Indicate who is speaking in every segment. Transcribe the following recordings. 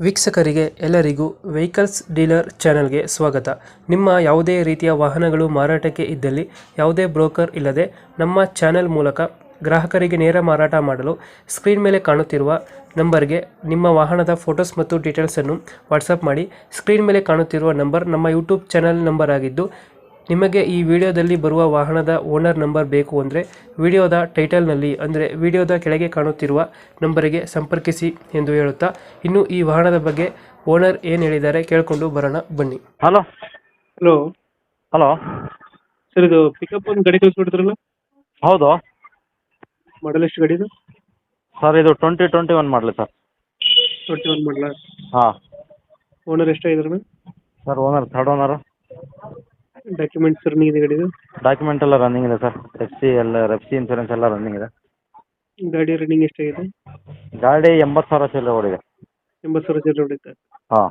Speaker 1: ವೀಕ್ಷಕರಿಗೆ ಎಲ್ಲರಿಗೂ vehicles dealer ಚಾನೆಲ್ಗೆ ಸ್ವಾಗತ. ನಿಮ್ಮ ಯಾವುದೇ ರೀತಿಯ ವಾಹನಗಳು ಮಾರಾಟಕ್ಕೆ ಇದ್ದಲ್ಲಿ ಯಾವುದೇ ಬ್ರೋಕರ್ ಇಲ್ಲದೆ ನಮ್ಮ ಚಾನೆಲ್ ಮೂಲಕ ಗ್ರಾಹಕರಿಗೆ ನೇರ ಮಾರಾಟ ಮಾಡಲು ಸ್ಕ್ರೀನ್ ಮೇಲೆ ಕಾಣುತ್ತಿರುವ ನಂಬರ್ಗೆ ನಿಮ್ಮ ವಾಹನದ ಫೋಟೋಸ್ ಮತ್ತು ಡೀಟೇಲ್ಸನ್ನು ವಾಟ್ಸಪ್ ಮಾಡಿ. ಸ್ಕ್ರೀನ್ ಮೇಲೆ ಕಾಣುತ್ತಿರುವ ನಂಬರ್ ನಮ್ಮ ಯೂಟ್ಯೂಬ್ ಚಾನೆಲ್ ನಂಬರ್ ಆಗಿದ್ದು, ನಿಮಗೆ ಈ ವಿಡಿಯೋದಲ್ಲಿ ಬರುವ ವಾಹನದ ಓನರ್ ನಂಬರ್ ಬೇಕು ಅಂದರೆ ವಿಡಿಯೋದ ಟೈಟಲ್ನಲ್ಲಿ ಅಂದರೆ ವಿಡಿಯೋದ ಕೆಳಗೆ ಕಾಣುತ್ತಿರುವ ನಂಬರಿಗೆ ಸಂಪರ್ಕಿಸಿ ಎಂದು ಹೇಳುತ್ತಾ, ಇನ್ನು ಈ ವಾಹನದ ಬಗ್ಗೆ ಓನರ್ ಏನು ಹೇಳಿದ್ದಾರೆ ಕೇಳಿಕೊಂಡು ಬರೋಣ ಬನ್ನಿ.
Speaker 2: ಹಲೋ
Speaker 1: ಹಲೋ
Speaker 2: ಹಲೋ
Speaker 1: ಸರ್, ಇದು ಪಿಕಪ್ ಒಂದು ಗಾಡಿ ಕಳಿಸ್ಬಿಡ್ತಾರಲ್ಲ,
Speaker 2: ಹೌದು
Speaker 1: ಮಾಡಲ್ ಎಷ್ಟು ಗಾಡಿದು?
Speaker 2: ಸರ್, ಇದು 2021 ಮಾಡಲಿ ಸರ್.
Speaker 1: 21 ಮಾಡಲ.
Speaker 2: ಹಾಂ
Speaker 1: ಓನರ್ ಎಷ್ಟಾಗಿದ್ರಣ?
Speaker 2: Sir, owner third owner.
Speaker 1: Documents running ಇದೆ ಗಾಡಿದು?
Speaker 2: ಡಾಕ್ಯುಮೆಂಟ್ ಎಲ್ಲ ರನ್ನಿಂಗ್ ಇದೆ ಸರ್. ಎಫ್ ಸಿ ಇನ್ಸೂರೆನ್ಸ್ ಎಲ್ಲ ರನ್ನಿಂಗ್ ಇದೆ.
Speaker 1: ಗಾಡಿ ರನ್ನಿಂಗ್ ಎಷ್ಟಾಗಿದೆ?
Speaker 2: ಗಾಡಿ 80,000 ಚಿಲ್ಲರೆ ಓಡಿದೆ.
Speaker 1: 80,000 ಚಿಲ್ಲರೆ ಹೊಡಿತಾ?
Speaker 2: ಹಾಂ.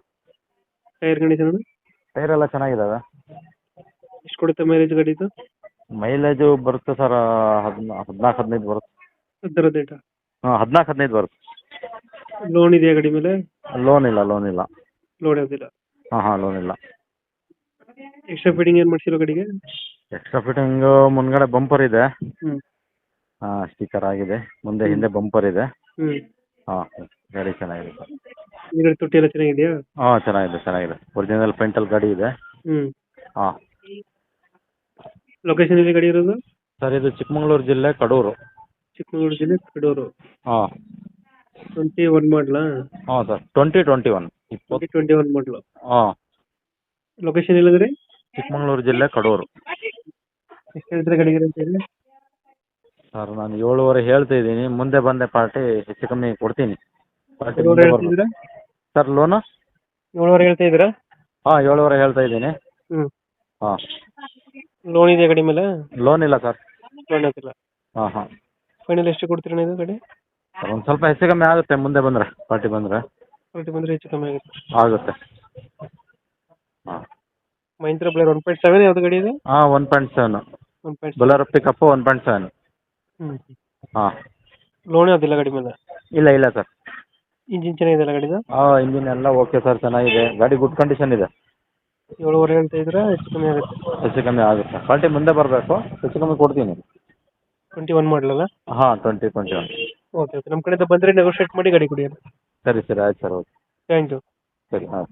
Speaker 1: Tyre condition?
Speaker 2: ಟೈರ್ ಎಲ್ಲ ಚೆನ್ನಾಗಿದ್ದಾವೆ.
Speaker 1: ಎಷ್ಟು ಕೊಡುತ್ತೆ ಮೈಲೇಜ್ ಗಾಡಿದು?
Speaker 2: ಮೈಲೇಜು ಬರುತ್ತೆ ಸರ್, 14-15 ಬರುತ್ತೆ.
Speaker 1: 18?
Speaker 2: ಹಾಂ, 14-15 ಬರುತ್ತೆ.
Speaker 1: ಲೋನ್ ಇದೆಯಾ ಗಾಡಿ ಮೇಲೆ?
Speaker 2: ಲೋನ್ ಇಲ್ಲ.
Speaker 1: ಲೋನ್ ಯಾವುದಿಲ್ಲ?
Speaker 2: ಹಾಂ, ಲೋನ್ ಇಲ್ಲ.
Speaker 1: ಎಕ್ಸ್ಟ್ರಾ ಫಿಟ್ಟಿಂಗ್ ಏನು ಮಾಡಿಸಿರೋ ಗಾಡಿಗೆ?
Speaker 2: ಎಕ್ಸ್ಟ್ರಾ ಫಿಟ್ಟಿಂಗು ಮುಂದ್ಗಡೆ ಬಂಪರ್ ಇದೆ.
Speaker 1: ಹ್ಞೂ
Speaker 2: ಹಾಂ, ಸ್ಟಿಕ್ಕರ್ ಆಗಿದೆ. ಮುಂದೆ ಹಿಂದೆ ಬಂಪರ್ ಇದೆ.
Speaker 1: ಹ್ಞೂ
Speaker 2: ಹಾಂ, ಗಾಡಿ ಚೆನ್ನಾಗಿದೆ ಸರ್.
Speaker 1: ಈ ಗಾಡಿ ತೊಟ್ಟಿ ಎಲ್ಲ ಚೆನ್ನಾಗಿದೆಯಾ?
Speaker 2: ಹಾಂ, ಚೆನ್ನಾಗಿದೆ. ಒರಿಜಿನಲ್ ಪೇಂಟಲ್ಲಿ ಗಾಡಿ ಇದೆ.
Speaker 1: ಹ್ಞೂ.
Speaker 2: ಹಾಂ.
Speaker 1: ಲೊಕೇಶನ್ ಇದೆ ಗಾಡಿ ಇರೋದು?
Speaker 2: ಸರ್, ಇದು ಚಿಕ್ಕಮಗಳೂರು ಜಿಲ್ಲೆ ಕಡೂರು.
Speaker 1: ಚಿಕ್ಕಮಗಳೂರು ಜಿಲ್ಲೆ ಕಡೂರು.
Speaker 2: ಹಾಂ.
Speaker 1: 21 ಮಾಡಲಾ?
Speaker 2: ಹಾಂ ಸರ್, 2021.
Speaker 1: 2021 ಮಾಡಲು.
Speaker 2: ಹಾಂ.
Speaker 1: ಲೊಕೇಶನ್ ಇಲ್ಲಂದ್ರೆ?
Speaker 2: ಚಿಕ್ಕಮಗಳೂರು ಜಿಲ್ಲೆ ಕಡೂರು.
Speaker 1: ಎಷ್ಟು ಹೇಳ್ತಾರೆ ಗಾಡಿಗೆ ಅಂತ ಹೇಳಿ?
Speaker 2: ಸರ್, ನಾನು 7.5 ಹೇಳ್ತಾ ಇದ್ದೀನಿ. ಮುಂದೆ ಬಂದೆ ಪಾರ್ಟಿ ಹೆಚ್ಚು ಕಮ್ಮಿ ಕೊಡ್ತೀನಿ. ಪಾರ್ಟಿ
Speaker 1: 7.5 ಹೇಳ್ತಿದ್ದೀರಾ?
Speaker 2: Sir, loan?
Speaker 1: 7.5 ಹೇಳ್ತಾ ಇದ್ದೀರಾ?
Speaker 2: ಹಾಂ, 7.5 ಹೇಳ್ತಾ ಇದ್ದೀನಿ.
Speaker 1: ಹ್ಞೂ.
Speaker 2: ಹಾಂ.
Speaker 1: ಲೋನ್ ಇದೆಯಾ ಗಾಡಿ ಮೇಲೆ?
Speaker 2: ಲೋನ್ ಇಲ್ಲ ಸರ್.
Speaker 1: ಲೋನ್ ಆಗಿಲ್ಲ.
Speaker 2: ಹಾಂ.
Speaker 1: ಫೈನಲ್ ಎಷ್ಟು ಕೊಡ್ತೀರಾ ಇದು ಗಾಡಿ?
Speaker 2: ಸರ್, ಒಂದು ಸ್ವಲ್ಪ ಹೆಚ್ಚು ಕಮ್ಮಿ ಆಗುತ್ತೆ ಮುಂದೆ ಬಂದರೆ, ಪಾರ್ಟಿ ಬಂದರೆ
Speaker 1: ಪಾರ್ಟಿ ಬಂದರೆ ಹೆಚ್ಚು ಕಮ್ಮಿ ಆಗುತ್ತೆ.
Speaker 2: ಆಗುತ್ತೆ. ಹಾಂ.
Speaker 1: ಮಹೀಂದ್ರ ಬ್ಲೇರ್ 1.7 ಯಾವುದು ಗಾಡಿ ಇದೆ?
Speaker 2: ಹಾಂ, 1.7.
Speaker 1: 1.7.
Speaker 2: Bolero pickup 1.7.
Speaker 1: ಹ್ಞೂ.
Speaker 2: ಹಾಂ.
Speaker 1: ಲೋನ್ ಯಾವುದಿಲ್ಲ ಗಾಡಿ ಮೇಲೆ?
Speaker 2: ಇಲ್ಲ ಸರ್.
Speaker 1: ಇಂಜಿನ್ ಚೆನ್ನಾಗಿದೆಯಲ್ಲ ಗಾಡಿದು?
Speaker 2: ಹಾಂ, ಇಂಜಿನ್ ಎಲ್ಲ ಓಕೆ ಸರ್, ಚೆನ್ನಾಗಿದೆ. ಗಾಡಿ ಗುಡ್ ಕಂಡೀಷನ್ ಇದೆ.
Speaker 1: 7.5 ಹೇಳ್ತಾ ಇದ್ದೀರಾ? ಹೆಚ್ಚು ಕಮ್ಮಿ ಆಗುತ್ತೆ?
Speaker 2: ಹೆಚ್ಚು ಕಮ್ಮಿ ಆಗುತ್ತೆ. ಪಾರ್ಟಿ ಮುಂದೆ ಬರಬೇಕು, ಹೆಚ್ಚು ಕಮ್ಮಿ ಕೊಡ್ತೀನಿ.
Speaker 1: 21 ಮಾಡಲಲ್ಲ?
Speaker 2: ಹಾಂ, 2021.
Speaker 1: ಓಕೆ. ನಮ್ಮ ಕಡೆಯಿಂದ ಬಂದರೆ ನೆಗೋಷಿಯೇಟ್ ಮಾಡಿ ಗಾಡಿ ಕೊಡಿ.
Speaker 2: ಸರಿ ಆಯ್ತು ಸರ್, ಓಕೆ.
Speaker 1: Thank you.
Speaker 2: ಸರಿ, ಹಾಂ.